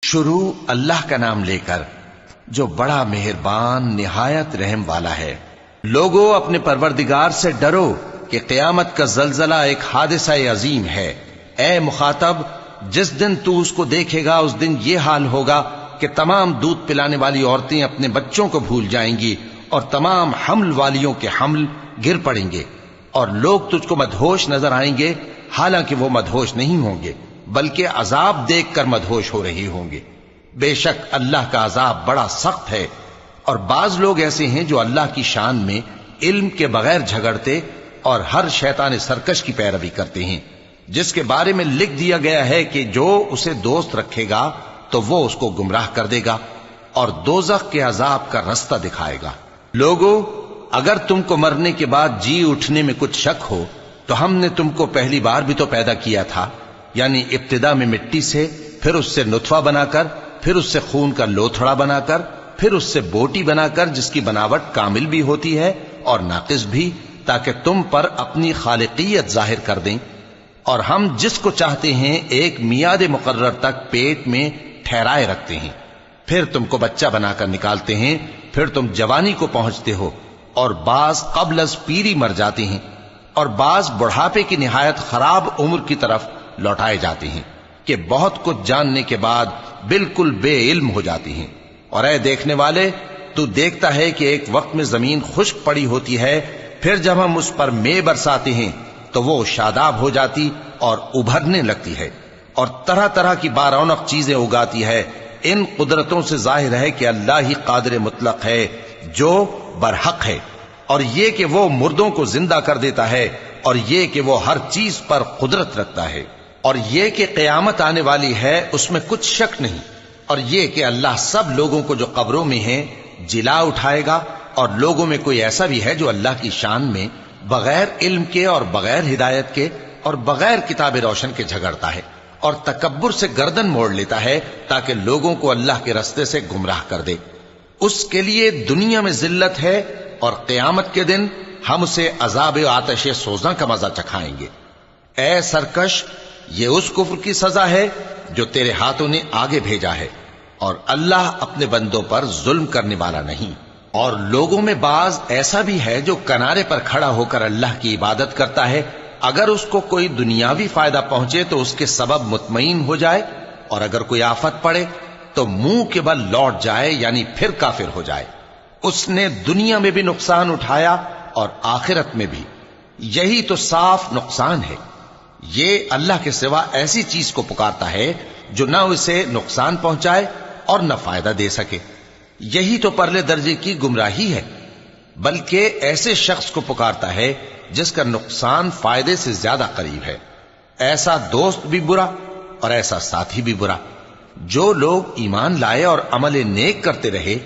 شروع اللہ کا نام لے کر جو بڑا مہربان نہایت رحم والا ہے۔ لوگو اپنے پروردگار سے ڈرو کہ قیامت کا زلزلہ ایک حادثہ عظیم ہے۔ اے مخاطب، جس دن تو اس کو دیکھے گا اس دن یہ حال ہوگا کہ تمام دودھ پلانے والی عورتیں اپنے بچوں کو بھول جائیں گی اور تمام حمل والیوں کے حمل گر پڑیں گے، اور لوگ تجھ کو مدہوش نظر آئیں گے حالانکہ وہ مدہوش نہیں ہوں گے بلکہ عذاب دیکھ کر مدہوش ہو رہے ہوں گے۔ بے شک اللہ کا عذاب بڑا سخت ہے۔ اور بعض لوگ ایسے ہیں جو اللہ کی شان میں علم کے بغیر جھگڑتے اور ہر شیطان سرکش کی پیروی کرتے ہیں، جس کے بارے میں لکھ دیا گیا ہے کہ جو اسے دوست رکھے گا تو وہ اس کو گمراہ کر دے گا اور دوزخ کے عذاب کا رستہ دکھائے گا۔ لوگو، اگر تم کو مرنے کے بعد جی اٹھنے میں کچھ شک ہو تو ہم نے تم کو پہلی بار بھی تو پیدا کیا تھا، یعنی ابتدا میں مٹی سے، پھر اس سے نطفہ بنا کر، پھر اس سے خون کا لوتھڑا بنا کر، پھر اس سے بوٹی بنا کر جس کی بناوٹ کامل بھی ہوتی ہے اور ناقص بھی، تاکہ تم پر اپنی خالقیت ظاہر کر دیں۔ اور ہم جس کو چاہتے ہیں ایک میعاد مقرر تک پیٹ میں ٹھہرائے رکھتے ہیں، پھر تم کو بچہ بنا کر نکالتے ہیں، پھر تم جوانی کو پہنچتے ہو، اور بعض قبل از پیری مر جاتے ہیں، اور بعض بڑھاپے کی نہایت خراب عمر کی طرف لوٹائے جاتے ہیں کہ بہت کچھ جاننے کے بعد بالکل بے علم ہو جاتی ہیں۔ اور اے دیکھنے والے، تو دیکھتا ہے کہ ایک وقت میں زمین خشک پڑی ہوتی ہے، پھر جب ہم اس پر مے برساتے ہیں تو وہ شاداب ہو جاتی اور ابھرنے لگتی ہے اور طرح طرح کی بارونق چیزیں اگاتی ہے۔ ان قدرتوں سے ظاہر ہے کہ اللہ ہی قادر مطلق ہے جو برحق ہے، اور یہ کہ وہ مردوں کو زندہ کر دیتا ہے، اور یہ کہ وہ ہر چیز پر قدرت رکھتا ہے، اور یہ کہ قیامت آنے والی ہے اس میں کچھ شک نہیں، اور یہ کہ اللہ سب لوگوں کو جو قبروں میں ہیں جلا اٹھائے گا، اور لوگوں میں کوئی ایسا بھی ہے جو اللہ کی شان میں بغیر علم کے اور بغیر ہدایت کے اور بغیر کتاب روشن کے جھگڑتا ہے اور تکبر سے گردن موڑ لیتا ہے تاکہ لوگوں کو اللہ کے رستے سے گمراہ کر دے۔ اس کے لیے دنیا میں ذلت ہے، اور قیامت کے دن ہم اسے عذاب آتش سوزاں کا مزہ چکھائیں گے۔ اے سرکش، یہ اس کفر کی سزا ہے جو تیرے ہاتھوں نے آگے بھیجا ہے، اور اللہ اپنے بندوں پر ظلم کرنے والا نہیں۔ اور لوگوں میں بعض ایسا بھی ہے جو کنارے پر کھڑا ہو کر اللہ کی عبادت کرتا ہے، اگر اس کو کوئی دنیاوی فائدہ پہنچے تو اس کے سبب مطمئن ہو جائے، اور اگر کوئی آفت پڑے تو منہ کے بل لوٹ جائے، یعنی پھر کافر ہو جائے۔ اس نے دنیا میں بھی نقصان اٹھایا اور آخرت میں بھی، یہی تو صاف نقصان ہے۔ یہ اللہ کے سوا ایسی چیز کو پکارتا ہے جو نہ اسے نقصان پہنچائے اور نہ فائدہ دے سکے، یہی تو پرلے درجے کی گمراہی ہے۔ بلکہ ایسے شخص کو پکارتا ہے جس کا نقصان فائدے سے زیادہ قریب ہے۔ ایسا دوست بھی برا اور ایسا ساتھی بھی برا۔ جو لوگ ایمان لائے اور عمل نیک کرتے رہے،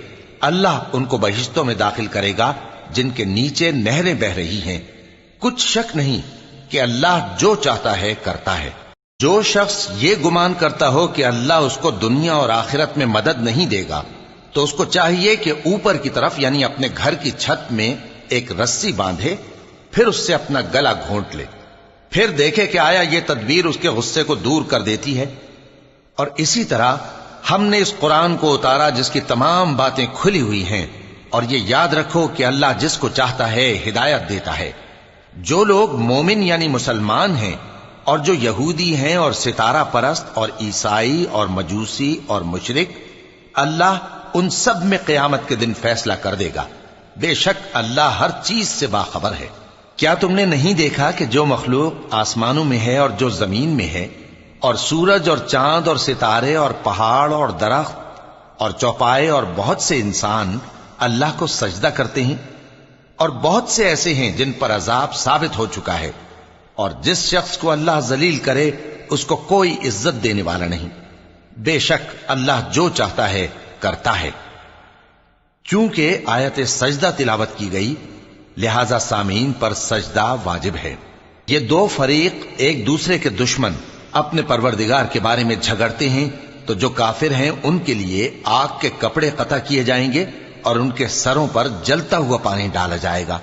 اللہ ان کو بہشتوں میں داخل کرے گا جن کے نیچے نہریں بہ رہی ہیں۔ کچھ شک نہیں کہ اللہ جو چاہتا ہے کرتا ہے۔ جو شخص یہ گمان کرتا ہو کہ اللہ اس کو دنیا اور آخرت میں مدد نہیں دے گا تو اس کو چاہیے کہ اوپر کی طرف یعنی اپنے گھر کی چھت میں ایک رسی باندھے، پھر اس سے اپنا گلا گھونٹ لے، پھر دیکھے کہ آیا یہ تدبیر اس کے غصے کو دور کر دیتی ہے۔ اور اسی طرح ہم نے اس قرآن کو اتارا جس کی تمام باتیں کھلی ہوئی ہیں، اور یہ یاد رکھو کہ اللہ جس کو چاہتا ہے ہدایت دیتا ہے۔ جو لوگ مومن یعنی مسلمان ہیں اور جو یہودی ہیں اور ستارہ پرست اور عیسائی اور مجوسی اور مشرک، اللہ ان سب میں قیامت کے دن فیصلہ کر دے گا۔ بے شک اللہ ہر چیز سے باخبر ہے۔ کیا تم نے نہیں دیکھا کہ جو مخلوق آسمانوں میں ہے اور جو زمین میں ہے، اور سورج اور چاند اور ستارے اور پہاڑ اور درخت اور چوپائے اور بہت سے انسان اللہ کو سجدہ کرتے ہیں، اور بہت سے ایسے ہیں جن پر عذاب ثابت ہو چکا ہے، اور جس شخص کو اللہ ذلیل کرے اس کو کوئی عزت دینے والا نہیں۔ بے شک اللہ جو چاہتا ہے کرتا ہے۔ چونکہ آیت سجدہ تلاوت کی گئی لہذا سامعین پر سجدہ واجب ہے۔ یہ دو فریق ایک دوسرے کے دشمن اپنے پروردگار کے بارے میں جھگڑتے ہیں، تو جو کافر ہیں ان کے لیے آگ کے کپڑے قطع کیے جائیں گے اور ان کے سروں پر جلتا ہوا پانی ڈالا جائے گا،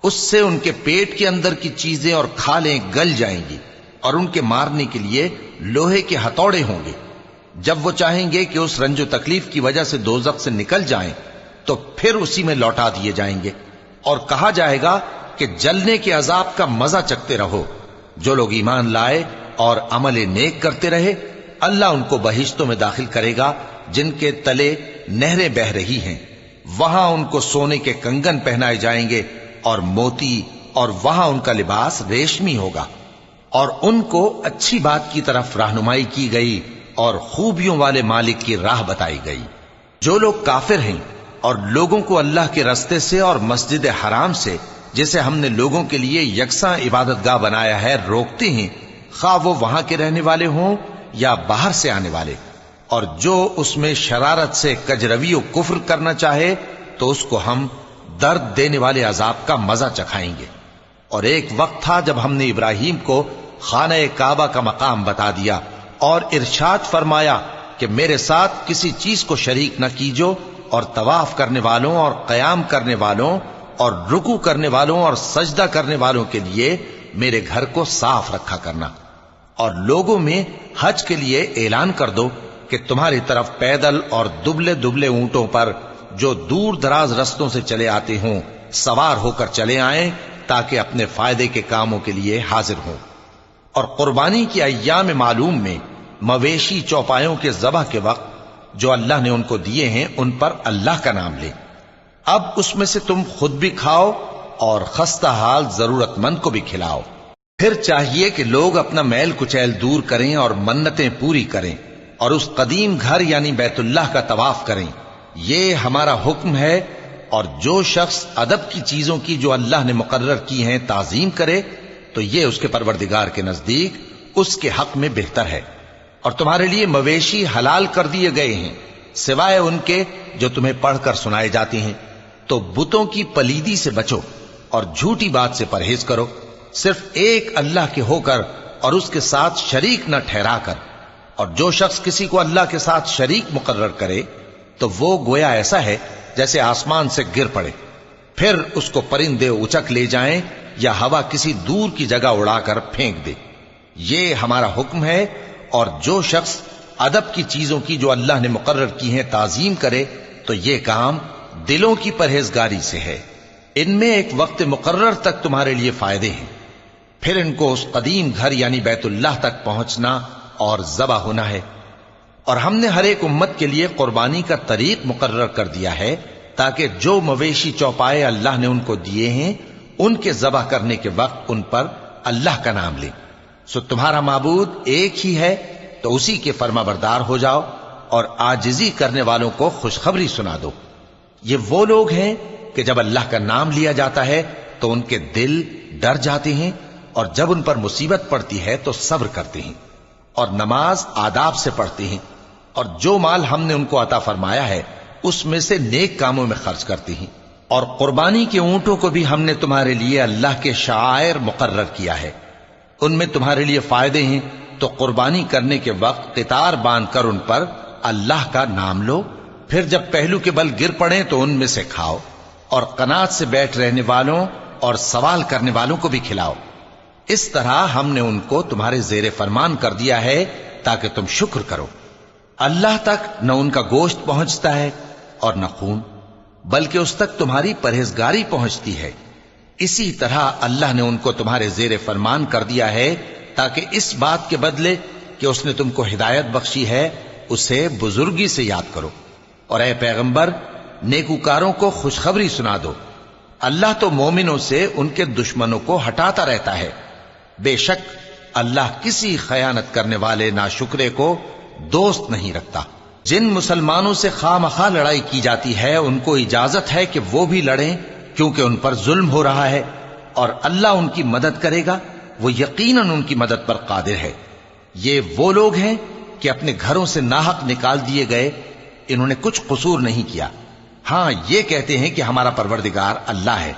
اس سے ان کے پیٹ کے اندر کی چیزیں اور کھالیں گل جائیں گی، اور ان کے مارنے کے لیے لوہے کے ہتھوڑے ہوں گے۔ جب وہ چاہیں گے کہ اس رنج و تکلیف کی وجہ سے دوزخ سے نکل جائیں تو پھر اسی میں لوٹا دیے جائیں گے، اور کہا جائے گا کہ جلنے کے عذاب کا مزہ چکھتے رہو۔ جو لوگ ایمان لائے اور عمل نیک کرتے رہے، اللہ ان کو بہشتوں میں داخل کرے گا جن کے تلے نہریں بہ رہی ہیں، وہاں ان کو سونے کے کنگن پہنائے جائیں گے اور موتی، اور وہاں ان کا لباس ریشمی ہوگا، اور ان کو اچھی بات کی طرف رہنمائی کی گئی اور خوبیوں والے مالک کی راہ بتائی گئی۔ جو لوگ کافر ہیں اور لوگوں کو اللہ کے رستے سے اور مسجد حرام سے، جسے ہم نے لوگوں کے لیے یکساں عبادت گاہ بنایا ہے، روکتے ہیں، خواہ وہ وہاں کے رہنے والے ہوں یا باہر سے آنے والے، اور جو اس میں شرارت سے کجروی و کفر کرنا چاہے تو اس کو ہم درد دینے والے عذاب کا مزہ چکھائیں گے۔ اور ایک وقت تھا جب ہم نے ابراہیم کو خانہ کعبہ کا مقام بتا دیا اور ارشاد فرمایا کہ میرے ساتھ کسی چیز کو شریک نہ کیجو، اور طواف کرنے والوں اور قیام کرنے والوں اور رکوع کرنے والوں اور سجدہ کرنے والوں کے لیے میرے گھر کو صاف رکھا کرنا، اور لوگوں میں حج کے لیے اعلان کر دو کہ تمہاری طرف پیدل اور دبلے دبلے اونٹوں پر جو دور دراز رستوں سے چلے آتے ہوں سوار ہو کر چلے آئیں، تاکہ اپنے فائدے کے کاموں کے لیے حاضر ہوں۔ اور قربانی کی ایام معلوم میں مویشی چوپایوں کے ذبح کے وقت جو اللہ نے ان کو دیے ہیں ان پر اللہ کا نام لے۔ اب اس میں سے تم خود بھی کھاؤ اور خستہ حال ضرورت مند کو بھی کھلاؤ۔ پھر چاہیے کہ لوگ اپنا میل کچیل دور کریں اور منتیں پوری کریں اور اس قدیم گھر یعنی بیت اللہ کا طواف کریں، یہ ہمارا حکم ہے۔ اور جو شخص ادب کی چیزوں کی جو اللہ نے مقرر کی ہیں تعظیم کرے تو یہ اس کے پروردگار کے نزدیک اس کے حق میں بہتر ہے۔ اور تمہارے لیے مویشی حلال کر دیے گئے ہیں سوائے ان کے جو تمہیں پڑھ کر سنائے جاتے ہیں، تو بتوں کی پلیدی سے بچو اور جھوٹی بات سے پرہیز کرو، صرف ایک اللہ کے ہو کر اور اس کے ساتھ شریک نہ ٹھہرا کر۔ اور جو شخص کسی کو اللہ کے ساتھ شریک مقرر کرے تو وہ گویا ایسا ہے جیسے آسمان سے گر پڑے، پھر اس کو پرندے اچک لے جائیں یا ہوا کسی دور کی جگہ اڑا کر پھینک دے۔ یہ ہمارا حکم ہے۔ اور جو شخص ادب کی چیزوں کی جو اللہ نے مقرر کی ہیں تعظیم کرے تو یہ کام دلوں کی پرہیزگاری سے ہے۔ ان میں ایک وقت مقرر تک تمہارے لیے فائدے ہیں، پھر ان کو اس قدیم گھر یعنی بیت اللہ تک پہنچنا اور ذبح ہونا ہے۔ اور ہم نے ہر ایک امت کے لیے قربانی کا طریق مقرر کر دیا ہے تاکہ جو مویشی چوپائے اللہ نے ان کو دیے ہیں ان کے ذبح کرنے کے وقت ان پر اللہ کا نام لیں۔ سو تمہارا معبود ایک ہی ہے، تو اسی کے فرما بردار ہو جاؤ اور عاجزی کرنے والوں کو خوشخبری سنا دو۔ یہ وہ لوگ ہیں کہ جب اللہ کا نام لیا جاتا ہے تو ان کے دل ڈر جاتے ہیں، اور جب ان پر مصیبت پڑتی ہے تو صبر کرتے ہیں اور نماز آداب سے پڑھتے ہیں، اور جو مال ہم نے ان کو عطا فرمایا ہے اس میں سے نیک کاموں میں خرچ کرتے ہیں۔ اور قربانی کے اونٹوں کو بھی ہم نے تمہارے لیے اللہ کے شعائر مقرر کیا ہے، ان میں تمہارے لیے فائدے ہیں، تو قربانی کرنے کے وقت قطار باندھ کر ان پر اللہ کا نام لو، پھر جب پہلو کے بل گر پڑیں تو ان میں سے کھاؤ، اور قناعت سے بیٹھ رہنے والوں اور سوال کرنے والوں کو بھی کھلاؤ۔ اس طرح ہم نے ان کو تمہارے زیر فرمان کر دیا ہے تاکہ تم شکر کرو۔ اللہ تک نہ ان کا گوشت پہنچتا ہے اور نہ خون، بلکہ اس تک تمہاری پرہیزگاری پہنچتی ہے۔ اسی طرح اللہ نے ان کو تمہارے زیر فرمان کر دیا ہے تاکہ اس بات کے بدلے کہ اس نے تم کو ہدایت بخشی ہے اسے بزرگی سے یاد کرو۔ اور اے پیغمبر، نیکوکاروں کو خوشخبری سنا دو، اللہ تو مومنوں سے ان کے دشمنوں کو ہٹاتا رہتا ہے۔ بے شک اللہ کسی خیانت کرنے والے ناشکرے کو دوست نہیں رکھتا۔ جن مسلمانوں سے خواہ مخواہ لڑائی کی جاتی ہے ان کو اجازت ہے کہ وہ بھی لڑیں، کیونکہ ان پر ظلم ہو رہا ہے، اور اللہ ان کی مدد کرے گا، وہ یقیناً ان کی مدد پر قادر ہے۔ یہ وہ لوگ ہیں کہ اپنے گھروں سے ناحق نکال دیے گئے، انہوں نے کچھ قصور نہیں کیا، ہاں یہ کہتے ہیں کہ ہمارا پروردگار اللہ ہے۔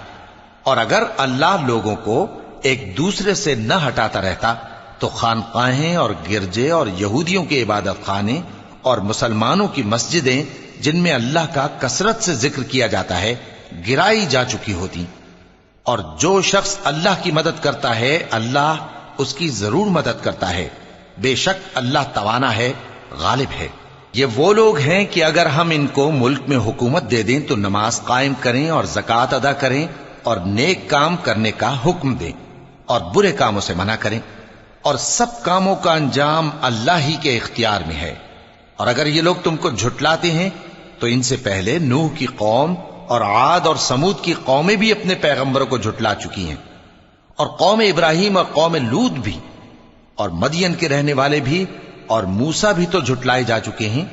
اور اگر اللہ لوگوں کو ایک دوسرے سے نہ ہٹاتا رہتا تو خانقاہیں اور گرجے اور یہودیوں کے عبادت خانے اور مسلمانوں کی مسجدیں جن میں اللہ کا کثرت سے ذکر کیا جاتا ہے گرائی جا چکی ہوتی۔ اور جو شخص اللہ کی مدد کرتا ہے اللہ اس کی ضرور مدد کرتا ہے، بے شک اللہ توانا ہے غالب ہے۔ یہ وہ لوگ ہیں کہ اگر ہم ان کو ملک میں حکومت دے دیں تو نماز قائم کریں اور زکوٰۃ ادا کریں اور نیک کام کرنے کا حکم دیں اور برے کاموں سے منع کریں، اور سب کاموں کا انجام اللہ ہی کے اختیار میں ہے۔ اور اگر یہ لوگ تم کو جھٹلاتے ہیں تو ان سے پہلے نوح کی قوم اور عاد اور سمود کی قومیں بھی اپنے پیغمبروں کو جھٹلا چکی ہیں، اور قوم ابراہیم اور قوم لوط بھی، اور مدین کے رہنے والے بھی، اور موسیٰ بھی تو جھٹلائے جا چکے ہیں۔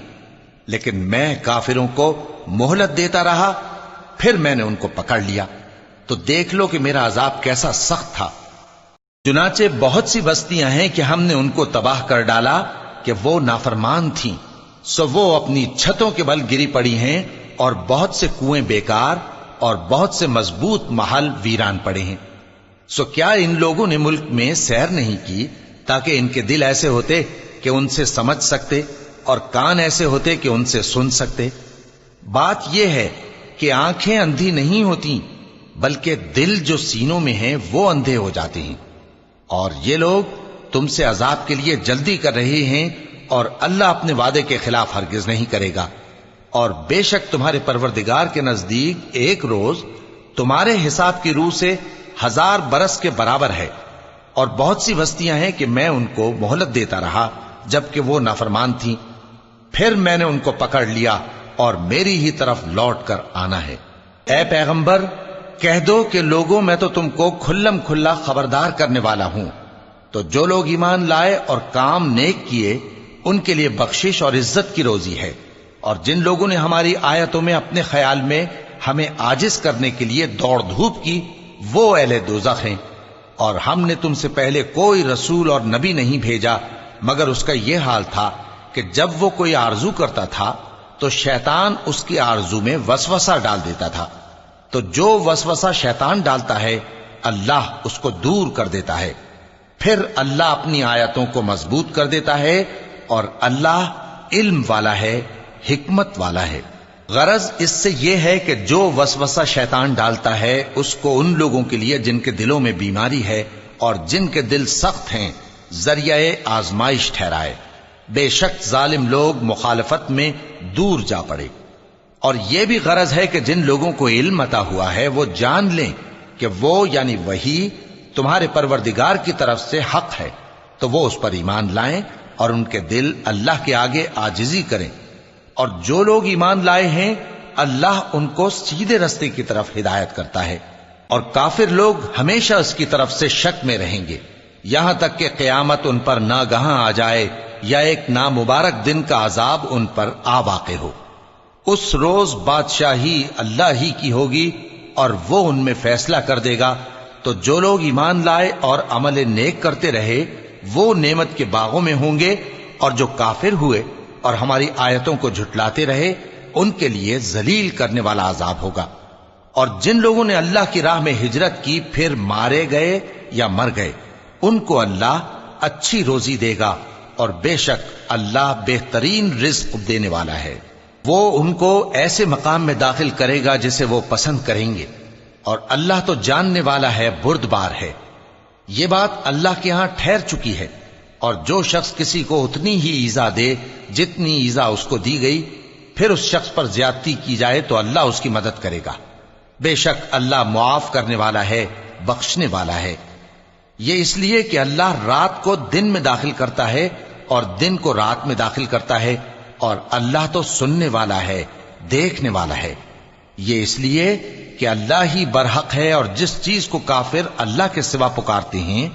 لیکن میں کافروں کو مہلت دیتا رہا، پھر میں نے ان کو پکڑ لیا، تو دیکھ لو کہ میرا عذاب کیسا سخت تھا۔ چنانچہ بہت سی بستیاں ہیں کہ ہم نے ان کو تباہ کر ڈالا کہ وہ نافرمان تھیں، سو وہ اپنی چھتوں کے بل گری پڑی ہیں، اور بہت سے کنویں بیکار اور بہت سے مضبوط محل ویران پڑے ہیں۔ سو کیا ان لوگوں نے ملک میں سیر نہیں کی تاکہ ان کے دل ایسے ہوتے کہ ان سے سمجھ سکتے اور کان ایسے ہوتے کہ ان سے سن سکتے؟ بات یہ ہے کہ آنکھیں اندھی نہیں ہوتی، بلکہ دل جو سینوں میں ہیں وہ اندھے ہو جاتے ہیں۔ اور یہ لوگ تم سے عذاب کے لیے جلدی کر رہے ہیں، اور اللہ اپنے وعدے کے خلاف ہرگز نہیں کرے گا۔ اور بے شک تمہارے پروردگار کے نزدیک ایک روز تمہارے حساب کی روح سے 1000 برس کے برابر ہے۔ اور بہت سی بستیاں ہیں کہ میں ان کو مہلت دیتا رہا جبکہ وہ نافرمان تھیں، پھر میں نے ان کو پکڑ لیا اور میری ہی طرف لوٹ کر آنا ہے۔ اے پیغمبر کہہ دو کہ لوگوں میں تو تم کو کھلم کھلا خبردار کرنے والا ہوں، تو جو لوگ ایمان لائے اور کام نیک کیے ان کے لیے بخشش اور عزت کی روزی ہے، اور جن لوگوں نے ہماری آیتوں میں اپنے خیال میں ہمیں عاجز کرنے کے لیے دوڑ دھوپ کی وہ اہل دوزخ ہیں۔ اور ہم نے تم سے پہلے کوئی رسول اور نبی نہیں بھیجا مگر اس کا یہ حال تھا کہ جب وہ کوئی آرزو کرتا تھا تو شیطان اس کی آرزو میں وسوسہ ڈال دیتا تھا، تو جو وسوسہ شیطان ڈالتا ہے اللہ اس کو دور کر دیتا ہے، پھر اللہ اپنی آیتوں کو مضبوط کر دیتا ہے، اور اللہ علم والا ہے، حکمت والا ہے۔ غرض اس سے یہ ہے کہ جو وسوسہ شیطان ڈالتا ہے اس کو ان لوگوں کے لیے جن کے دلوں میں بیماری ہے اور جن کے دل سخت ہیں ذریعہ آزمائش ٹھہرائے۔ بے شک ظالم لوگ مخالفت میں دور جا پڑے۔ اور یہ بھی غرض ہے کہ جن لوگوں کو علم عطا ہوا ہے وہ جان لیں کہ وہ یعنی وحی تمہارے پروردگار کی طرف سے حق ہے، تو وہ اس پر ایمان لائیں اور ان کے دل اللہ کے آگے عاجزی کریں۔ اور جو لوگ ایمان لائے ہیں اللہ ان کو سیدھے رستے کی طرف ہدایت کرتا ہے، اور کافر لوگ ہمیشہ اس کی طرف سے شک میں رہیں گے یہاں تک کہ قیامت ان پر ناگہاں آ جائے یا ایک نامبارک دن کا عذاب ان پر آ واقع ہو۔ اس روز بادشاہی اللہ ہی کی ہوگی اور وہ ان میں فیصلہ کر دے گا، تو جو لوگ ایمان لائے اور عمل نیک کرتے رہے وہ نعمت کے باغوں میں ہوں گے، اور جو کافر ہوئے اور ہماری آیتوں کو جھٹلاتے رہے ان کے لیے ذلیل کرنے والا عذاب ہوگا۔ اور جن لوگوں نے اللہ کی راہ میں ہجرت کی پھر مارے گئے یا مر گئے ان کو اللہ اچھی روزی دے گا، اور بے شک اللہ بہترین رزق دینے والا ہے۔ وہ ان کو ایسے مقام میں داخل کرے گا جسے وہ پسند کریں گے، اور اللہ تو جاننے والا ہے، بردبار ہے۔ یہ بات اللہ کے ہاں ٹھہر چکی ہے، اور جو شخص کسی کو اتنی ہی ایذا دے جتنی ایذا اس کو دی گئی، پھر اس شخص پر زیادتی کی جائے تو اللہ اس کی مدد کرے گا۔ بے شک اللہ معاف کرنے والا ہے، بخشنے والا ہے۔ یہ اس لیے کہ اللہ رات کو دن میں داخل کرتا ہے اور دن کو رات میں داخل کرتا ہے، اور اللہ تو سننے والا ہے، دیکھنے والا ہے۔ یہ اس لیے کہ اللہ ہی برحق ہے، اور جس چیز کو کافر اللہ کے سوا پکارتے ہیں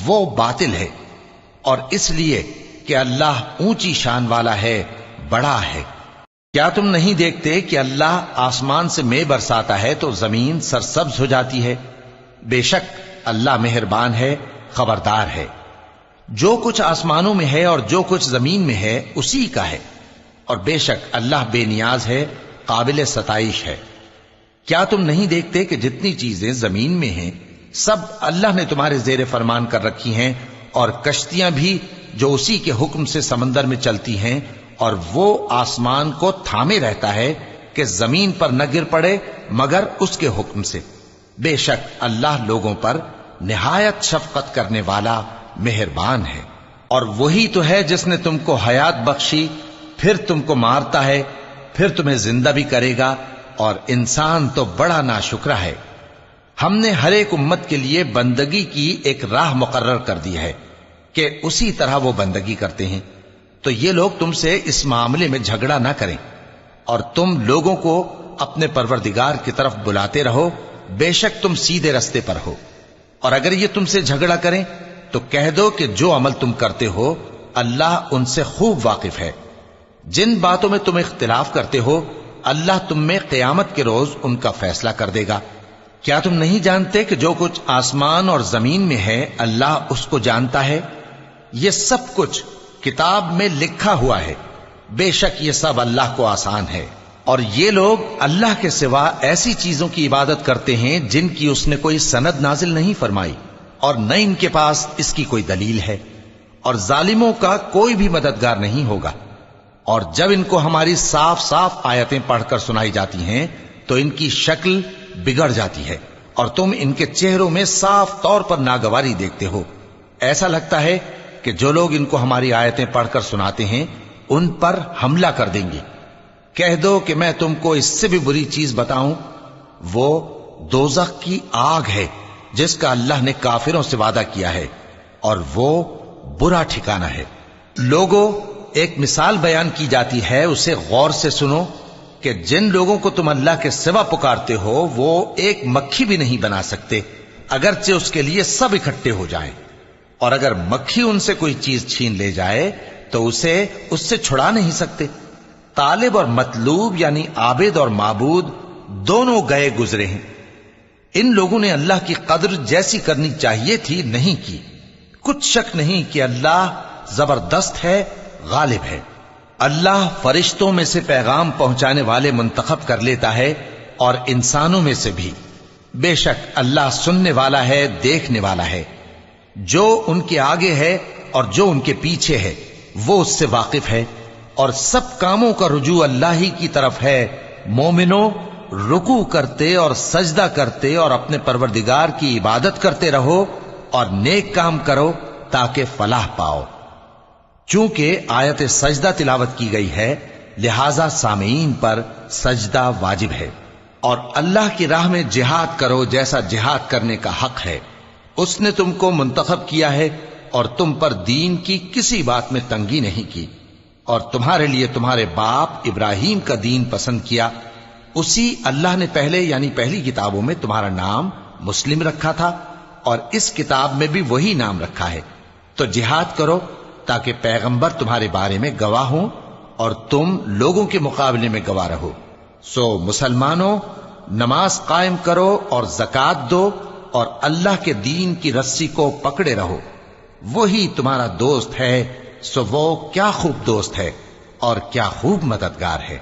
وہ باطل ہے، اور اس لیے کہ اللہ اونچی شان والا ہے، بڑا ہے۔ کیا تم نہیں دیکھتے کہ اللہ آسمان سے مے برساتا ہے تو زمین سرسبز ہو جاتی ہے؟ بے شک اللہ مہربان ہے، خبردار ہے۔ جو کچھ آسمانوں میں ہے اور جو کچھ زمین میں ہے اسی کا ہے، اور بے شک اللہ بے نیاز ہے، قابل ستائش ہے۔ کیا تم نہیں دیکھتے کہ جتنی چیزیں زمین میں ہیں سب اللہ نے تمہارے زیر فرمان کر رکھی ہیں، اور کشتیاں بھی جو اسی کے حکم سے سمندر میں چلتی ہیں، اور وہ آسمان کو تھامے رہتا ہے کہ زمین پر نہ گر پڑے مگر اس کے حکم سے۔ بے شک اللہ لوگوں پر نہایت شفقت کرنے والا مہربان ہے۔ اور وہی تو ہے جس نے تم کو حیات بخشی، پھر تم کو مارتا ہے، پھر تمہیں زندہ بھی کرے گا، اور انسان تو بڑا ناشکرا ہے۔ ہم نے ہر ایک امت کے لیے بندگی کی ایک راہ مقرر کر دی ہے کہ اسی طرح وہ بندگی کرتے ہیں، تو یہ لوگ تم سے اس معاملے میں جھگڑا نہ کریں، اور تم لوگوں کو اپنے پروردگار کی طرف بلاتے رہو، بے شک تم سیدھے رستے پر ہو۔ اور اگر یہ تم سے جھگڑا کریں تو کہہ دو کہ جو عمل تم کرتے ہو اللہ ان سے خوب واقف ہے۔ جن باتوں میں تم اختلاف کرتے ہو اللہ تم میں قیامت کے روز ان کا فیصلہ کر دے گا۔ کیا تم نہیں جانتے کہ جو کچھ آسمان اور زمین میں ہے اللہ اس کو جانتا ہے؟ یہ سب کچھ کتاب میں لکھا ہوا ہے، بے شک یہ سب اللہ کو آسان ہے۔ اور یہ لوگ اللہ کے سوا ایسی چیزوں کی عبادت کرتے ہیں جن کی اس نے کوئی سند نازل نہیں فرمائی، اور نہ ان کے پاس اس کی کوئی دلیل ہے، اور ظالموں کا کوئی بھی مددگار نہیں ہوگا۔ اور جب ان کو ہماری صاف صاف آیتیں پڑھ کر سنائی جاتی ہیں تو ان کی شکل بگڑ جاتی ہے، اور تم ان کے چہروں میں صاف طور پر ناگواری دیکھتے ہو۔ ایسا لگتا ہے کہ جو لوگ ان کو ہماری آیتیں پڑھ کر سناتے ہیں ان پر حملہ کر دیں گے۔ کہہ دو کہ میں تم کو اس سے بھی بری چیز بتاؤں، وہ دوزخ کی آگ ہے جس کا اللہ نے کافروں سے وعدہ کیا ہے، اور وہ برا ٹھکانہ ہے۔ لوگوں، ایک مثال بیان کی جاتی ہے، اسے غور سے سنو کہ جن لوگوں کو تم اللہ کے سوا پکارتے ہو وہ ایک مکھی بھی نہیں بنا سکتے اگرچہ اس کے لیے سب اکٹھے ہو جائیں، اور اگر مکھی ان سے کوئی چیز چھین لے جائے تو اسے اس سے چھڑا نہیں سکتے۔ طالب اور مطلوب یعنی عابد اور معبود دونوں گئے گزرے ہیں۔ ان لوگوں نے اللہ کی قدر جیسی کرنی چاہیے تھی نہیں کی۔ کچھ شک نہیں کہ اللہ زبردست ہے، غالب ہے۔ اللہ فرشتوں میں سے پیغام پہنچانے والے منتخب کر لیتا ہے اور انسانوں میں سے بھی۔ بے شک اللہ سننے والا ہے، دیکھنے والا ہے۔ جو ان کے آگے ہے اور جو ان کے پیچھے ہے وہ اس سے واقف ہے، اور سب کاموں کا رجوع اللہ ہی کی طرف ہے۔ مومنوں، رکوع کرتے اور سجدہ کرتے اور اپنے پروردگار کی عبادت کرتے رہو اور نیک کام کرو تاکہ فلاح پاؤ۔ چونکہ آیت سجدہ تلاوت کی گئی ہے لہذا سامعین پر سجدہ واجب ہے۔ اور اللہ کی راہ میں جہاد کرو جیسا جہاد کرنے کا حق ہے۔ اس نے تم کو منتخب کیا ہے اور تم پر دین کی کسی بات میں تنگی نہیں کی، اور تمہارے لیے تمہارے باپ ابراہیم کا دین پسند کیا۔ اسی اللہ نے پہلے یعنی پہلی کتابوں میں تمہارا نام مسلم رکھا تھا، اور اس کتاب میں بھی وہی نام رکھا ہے۔ تو جہاد کرو تاکہ پیغمبر تمہارے بارے میں گواہ ہوں اور تم لوگوں کے مقابلے میں گواہ رہو۔ سو مسلمانوں، نماز قائم کرو اور زکوٰۃ دو اور اللہ کے دین کی رسی کو پکڑے رہو، وہی تمہارا دوست ہے۔ سو وہ کیا خوب دوست ہے اور کیا خوب مددگار ہے۔